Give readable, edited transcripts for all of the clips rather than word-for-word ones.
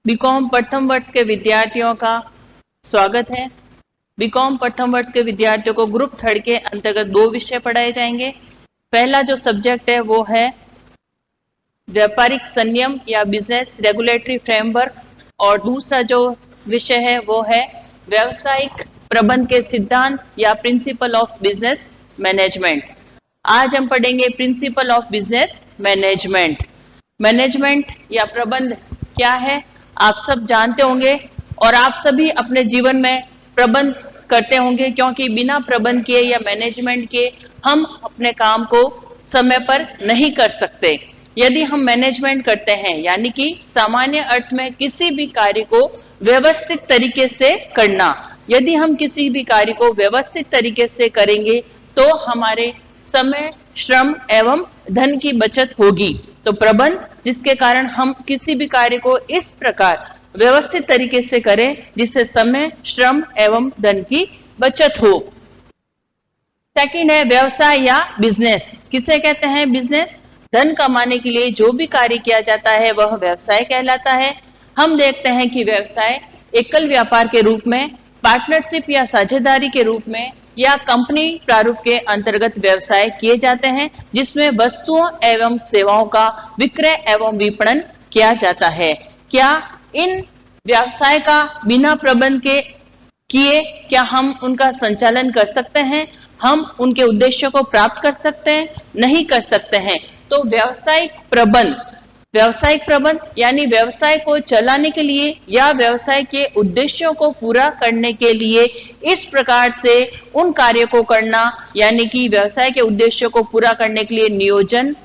BCom प्रथम वर्ष के विद्यार्थियों का स्वागत है। बीकॉम प्रथम वर्ष के विद्यार्थियों को ग्रुप थर्ड के अंतर्गत 2 विषय पढ़ाए जाएंगे। पहला जो सब्जेक्ट है वो है व्यापारिक संयम या बिजनेस रेगुलेटरी फ्रेमवर्क, और दूसरा जो विषय है वो है व्यावसायिक प्रबंध के सिद्धांत या प्रिंसिपल ऑफ बिजनेस मैनेजमेंट। आज हम पढ़ेंगे principle of business management. Management या प्रबंध क्या है आप सब जानते होंगे, और आप सभी अपने जीवन में प्रबंध करते होंगे, क्योंकि बिना प्रबंध किए या मैनेजमेंट के हम अपने काम को समय पर नहीं कर सकते। यदि हम मैनेजमेंट करते हैं यानी कि सामान्य अर्थ में किसी भी कार्य को व्यवस्थित तरीके से करना, यदि हम किसी भी कार्य को व्यवस्थित तरीके से करेंगे तो हमारे समय, श्रम एवं धन की बचत होगी। तो प्रबंध जिसके कारण हम किसी भी कार्य को इस प्रकार व्यवस्थित तरीके से करें जिससे समय, श्रम एवं धन की बचत हो। सेकंड है व्यवसाय या बिजनेस। किसे कहते हैं बिजनेस? धन कमाने के लिए जो भी कार्य किया जाता है वह व्यवसाय कहलाता है। हम देखते हैं कि व्यवसाय एकल व्यापार के रूप में, पार्टनरशिप या साझेदारी के रूप में या कंपनी प्रारूप के अंतर्गत व्यवसाय किए जाते हैं, जिसमें वस्तुओं एवं सेवाओं का विक्रय एवं विपणन किया जाता है। क्या इन व्यवसाय का बिना प्रबंध के किए क्या हम उनका संचालन कर सकते हैं? हम उनके उद्देश्यों को प्राप्त कर सकते हैं? नहीं कर सकते हैं। तो व्यावसायिक प्रबंध यानी व्यवसाय को चलाने के लिए या व्यवसाय के उद्देश्यों को पूरा करने के लिए इस प्रकार से उन कार्यों को करना, यानी कि व्यवसाय के उद्देश्यों को पूरा करने के लिए नियोजन,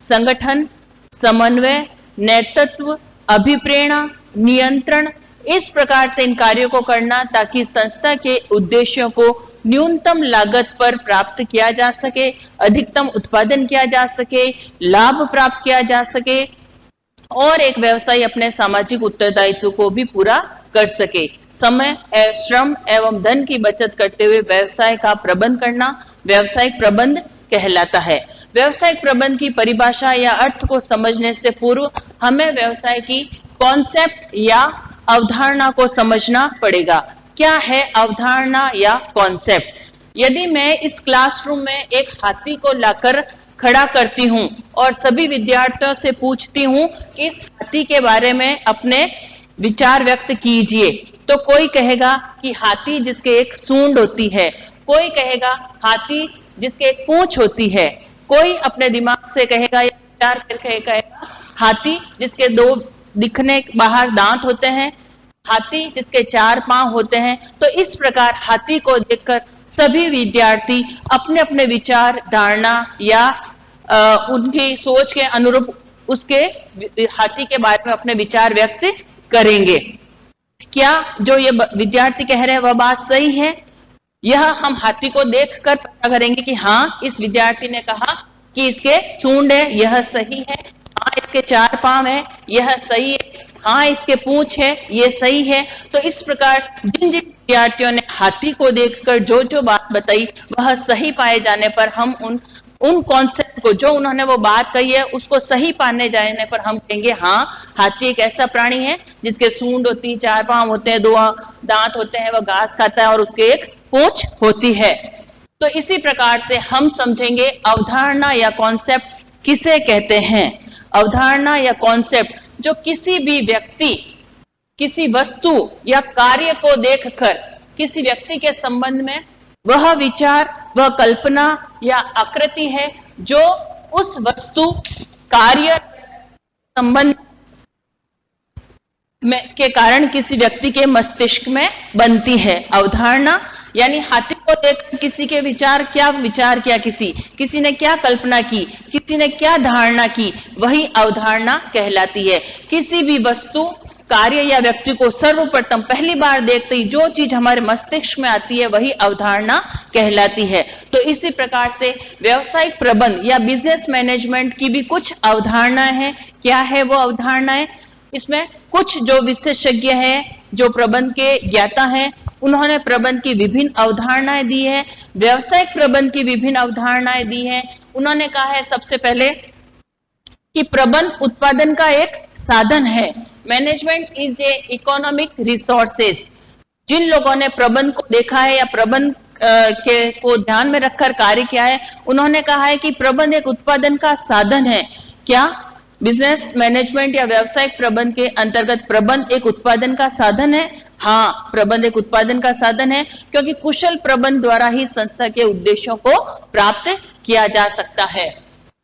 संगठन, समन्वय, नेतृत्व, अभिप्रेरणा, नियंत्रण, इस प्रकार से इन कार्यों को करना ताकि संस्था के उद्देश्यों को न्यूनतम लागत पर प्राप्त किया जा सके, अधिकतम उत्पादन किया जा सके, लाभ प्राप्त किया जा सके और एक व्यवसायी अपने सामाजिक उत्तरदायित्व को भी पूरा कर सके। समय, श्रम एवं धन की बचत करते हुए व्यवसाय का प्रबंध करना व्यावसायिक प्रबंध कहलाता है। व्यवसायिक प्रबंध की परिभाषा या अर्थ को समझने से पूर्व हमें व्यवसाय की कॉन्सेप्ट या अवधारणा को समझना पड़ेगा। क्या है अवधारणा या कॉन्सेप्ट? यदि मैं इस क्लासरूम में एक हाथी को लाकर खड़ा करती हूं और सभी विद्यार्थियों से पूछती हूं कि इस हाथी के बारे में अपने विचार व्यक्त कीजिए, तो कोई कहेगा कि हाथी जिसके एक सूंड होती है, कोई कहेगा हाथी जिसके एक पूंछ होती है, कोई अपने दिमाग से कहेगा या विचार करके कहेगा हाथी जिसके 2 दिखने बाहर दांत होते हैं, हाथी जिसके 4 पांव होते हैं। तो इस प्रकार हाथी को देखकर सभी विद्यार्थी अपने अपने विचार, धारणा या उनकी सोच के अनुरूप उसके हाथी के बारे में अपने विचार व्यक्त करेंगे। क्या जो ये विद्यार्थी कह रहे हैं वह बात सही है? यह हम हाथी को देखकर पता करेंगे कि हाँ, इस विद्यार्थी ने कहा कि इसके सूंड है, यह सही है। हाँ, इसके 4 पांव है, यह सही है। हाँ, इसके पूंछ है, ये सही है। तो इस प्रकार जिन जिन विद्यार्थियों ने हाथी को देखकर जो जो बात बताई वह सही पाए जाने पर हम उन कॉन्सेप्ट को, जो उन्होंने वो बात कही है, उसको सही पाने जाने पर हम कहेंगे हाँ, हाथी एक ऐसा प्राणी है जिसके सूंड होती है, 4 पांव होते हैं, 2 दांत होते हैं, वह घास खाता है और उसके एक पूंछ होती है। तो इसी प्रकार से हम समझेंगे अवधारणा या कॉन्सेप्ट किसे कहते हैं। अवधारणा या कॉन्सेप्ट जो किसी भी व्यक्ति, किसी वस्तु या कार्य को देखकर किसी व्यक्ति के संबंध में वह विचार, वह कल्पना या आकृति है जो उस वस्तु, कार्य, संबंध में के कारण किसी व्यक्ति के मस्तिष्क में बनती है। अवधारणा यानी हाथी को देखकर किसी के विचार किया, किसी ने क्या कल्पना की, किसी ने क्या धारणा की, वही अवधारणा कहलाती है। किसी भी वस्तु, कार्य या व्यक्ति को सर्वप्रथम पहली बार देखते ही जो चीज हमारे मस्तिष्क में आती है वही अवधारणा कहलाती है। तो इसी प्रकार से व्यवसायिक प्रबंध या बिजनेस मैनेजमेंट की भी कुछ अवधारणाएं हैं। क्या है वो अवधारणाएं? इसमें कुछ जो विशेषज्ञ हैं, जो प्रबंध के ज्ञाता हैं, उन्होंने प्रबंध की विभिन्न अवधारणाएं दी है, व्यवसायिक प्रबंध की विभिन्न अवधारणाएं दी है। उन्होंने कहा है सबसे पहले कि प्रबंध उत्पादन का एक साधन है, management is a economic resources. जिन लोगों ने प्रबंध को देखा है या प्रबंध को ध्यान में रखकर कार्य किया है, उन्होंने कहा है कि प्रबंध एक उत्पादन का साधन है। क्या बिजनेस मैनेजमेंट या व्यावसायिक प्रबंध के अंतर्गत प्रबंध एक उत्पादन का साधन है? हाँ, प्रबंध एक उत्पादन का साधन है, क्योंकि कुशल प्रबंध द्वारा ही संस्था के उद्देश्यों को प्राप्त किया जा सकता है।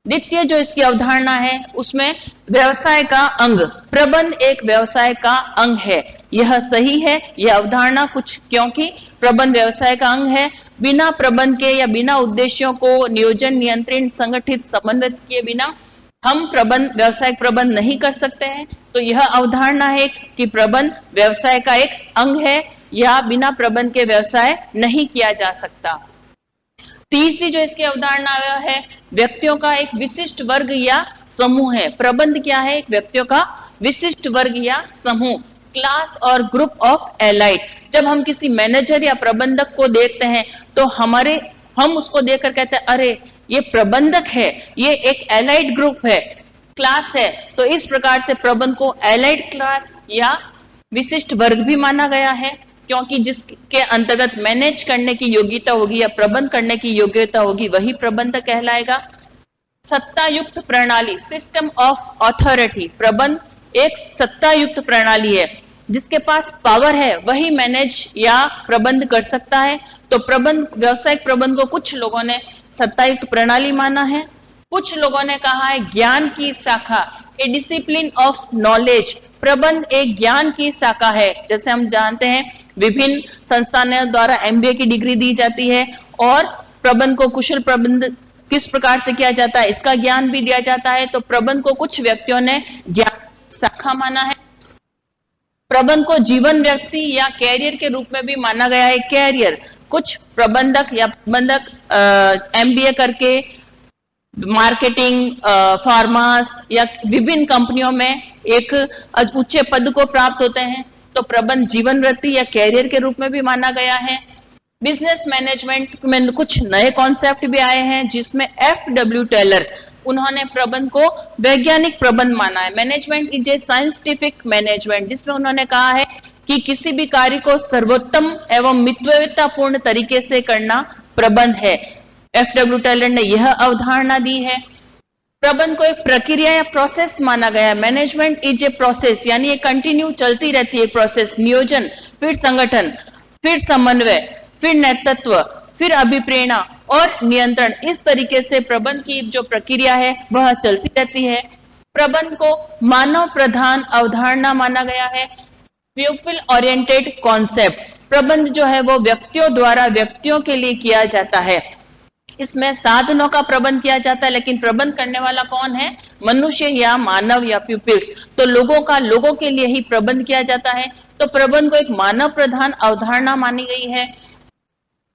द्वितीय जो इसकी अवधारणा है उसमें व्यवसाय का अंग, प्रबंध एक व्यवसाय का अंग है। यह सही है यह अवधारणा कुछ, क्योंकि प्रबंध व्यवसाय का अंग है। बिना प्रबंध के या बिना उद्देश्यों को नियोजन, नियंत्रण, संगठित, समन्वित किए बिना हम व्यवसायिक प्रबंध नहीं कर सकते हैं। तो यह अवधारणा है कि प्रबंध व्यवसाय का एक अंग है या बिना प्रबंध के व्यवसाय नहीं किया जा सकता। तीसरी जो इसकी अवधारणा है व्यक्तियों का एक विशिष्ट वर्ग या समूह है। प्रबंध क्या है? एक व्यक्तियों का विशिष्ट वर्ग या समूह, क्लास और ग्रुप ऑफ एलाइड। जब हम किसी मैनेजर या प्रबंधक को देखते हैं तो हम उसको देखकर कहते हैं अरे ये प्रबंधक है, ये एक एलाइड ग्रुप है, क्लास है। तो इस प्रकार से प्रबंध को एलाइड क्लास या विशिष्ट वर्ग भी माना गया है, क्योंकि जिसके अंतर्गत मैनेज करने की योग्यता होगी या प्रबंध करने की योग्यता होगी वही प्रबंधक कहलाएगा। सत्तायुक्त प्रणाली, सिस्टम ऑफ ऑथोरिटी। प्रबंध एक सत्तायुक्त प्रणाली है, जिसके पास पावर है वही मैनेज या प्रबंध कर सकता है। तो प्रबंध, व्यावसायिक प्रबंध को कुछ लोगों ने सत्तायुक्त प्रणाली माना है, कुछ लोगों ने कहा है ज्ञान की शाखा, ए डिसिप्लिन ऑफ नॉलेज। प्रबंध एक ज्ञान की शाखा है। जैसे हम जानते हैं विभिन्न संस्थानों द्वारा MBA की डिग्री दी जाती है और प्रबंध को कुशल प्रबंध किस प्रकार से किया जाता है इसका ज्ञान भी दिया जाता है। तो प्रबंध को कुछ व्यक्तियों ने ज्ञान की शाखा माना है। प्रबंध को जीवन व्यक्ति या कैरियर के रूप में भी माना गया है। कैरियर, कुछ प्रबंधक या प्रबंधक MBA करके मार्केटिंग, फार्मास या विभिन्न कंपनियों में एक उच्च पद को प्राप्त होते हैं। तो प्रबंध जीवन वृत्ति या कैरियर के रूप में भी माना गया है। बिजनेस मैनेजमेंट में कुछ नए कॉन्सेप्ट भी आए हैं, जिसमें FW टेलर, उन्होंने प्रबंध को वैज्ञानिक प्रबंध माना है। Management is A scientific management, जिसमें उन्होंने कहा है कि किसी भी कार्य को सर्वोत्तम एवं मितव्ययितापूर्ण तरीके से करना प्रबंध है। FW टेलर ने यह अवधारणा दी है। प्रबंध को एक प्रक्रिया या प्रोसेस माना गया है। मैनेजमेंट इज ए प्रोसेस, यानी ये कंटिन्यू चलती रहती है प्रोसेस। नियोजन, फिर संगठन, फिर समन्वय, फिर नेतृत्व, फिर अभिप्रेरणा और नियंत्रण, इस तरीके से प्रबंध की जो प्रक्रिया है वह चलती रहती है। प्रबंध को मानव प्रधान अवधारणा माना गया है। पीपल ओरिएंटेड कॉन्सेप्ट, प्रबंध जो है वो व्यक्तियों द्वारा व्यक्तियों के लिए किया जाता है। इसमें साधनों का प्रबंध किया जाता है, लेकिन प्रबंध करने वाला कौन है? मनुष्य या मानव या पीपल्स। तो लोगों के लिए ही प्रबंध किया जाता है। तो प्रबंध को एक मानव प्रधान अवधारणा मानी गई है।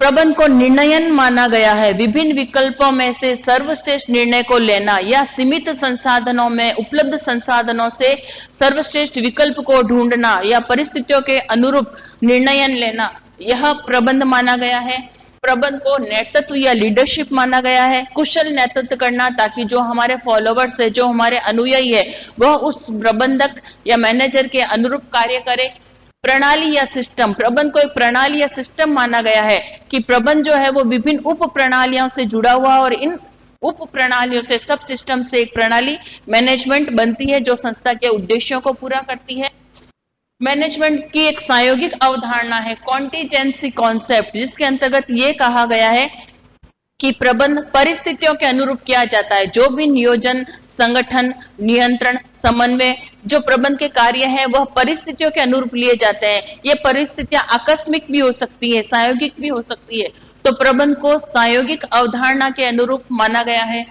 प्रबंध को निर्णयन माना गया है। विभिन्न विकल्पों में से सर्वश्रेष्ठ निर्णय को लेना या सीमित संसाधनों में उपलब्ध संसाधनों से सर्वश्रेष्ठ विकल्प को ढूंढना या परिस्थितियों के अनुरूप निर्णयन लेना, यह प्रबंध माना गया है। प्रबंध को नेतृत्व या लीडरशिप माना गया है। कुशल नेतृत्व करना, ताकि जो हमारे फॉलोवर्स है, जो हमारे अनुयायी है, वह उस प्रबंधक या मैनेजर के अनुरूप कार्य करे। प्रणाली या सिस्टम, प्रबंध को एक प्रणाली या सिस्टम माना गया है कि प्रबंध जो है वो विभिन्न उप प्रणालियों से जुड़ा हुआ है और इन उप प्रणालियों से, सब सिस्टम से एक प्रणाली मैनेजमेंट बनती है जो संस्था के उद्देश्यों को पूरा करती है। मैनेजमेंट की एक प्रायोगिक अवधारणा है कॉन्टीजेंसी कॉन्सेप्ट, जिसके अंतर्गत ये कहा गया है कि प्रबंध परिस्थितियों के अनुरूप किया जाता है। जो भी नियोजन, संगठन, नियंत्रण, समन्वय, जो प्रबंध के कार्य हैं वह परिस्थितियों के अनुरूप लिए जाते हैं। ये परिस्थितियां आकस्मिक भी हो सकती है, प्रायोगिक भी हो सकती है। तो प्रबंध को प्रायोगिक अवधारणा के अनुरूप माना गया है।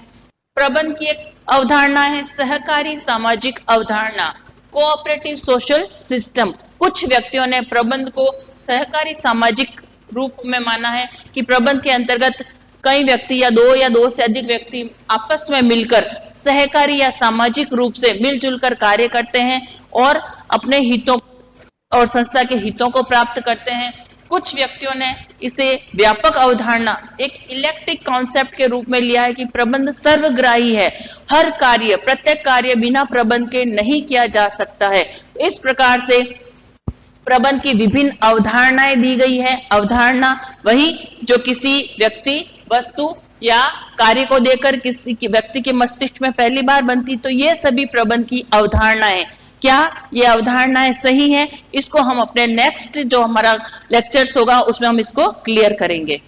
प्रबंध की एक अवधारणा है सहकारी सामाजिक अवधारणा, कोऑपरेटिव सोशल सिस्टम। कुछ व्यक्तियों ने प्रबंध को सहकारी सामाजिक रूप में माना है कि प्रबंध के अंतर्गत कई व्यक्ति या दो से अधिक व्यक्ति आपस में मिलकर सहकारी या सामाजिक रूप से मिलजुल कर कार्य करते हैं और अपने हितों और संस्था के हितों को प्राप्त करते हैं। कुछ व्यक्तियों ने इसे व्यापक अवधारणा, एक इलेक्ट्रिक कॉन्सेप्ट के रूप में लिया है कि प्रबंध सर्वग्राही है, हर कार्य, प्रत्येक कार्य बिना प्रबंध के नहीं किया जा सकता है। इस प्रकार से प्रबंध की विभिन्न अवधारणाएं दी गई है। अवधारणा वही जो किसी व्यक्ति, वस्तु या कार्य को देकर किसी व्यक्ति के मस्तिष्क में पहली बार बनती, तो ये सभी प्रबंध की अवधारणाएं। क्या ये अवधारणाएं सही हैं? इसको हम अपने नेक्स्ट जो हमारा लेक्चर्स होगा उसमें हम इसको क्लियर करेंगे।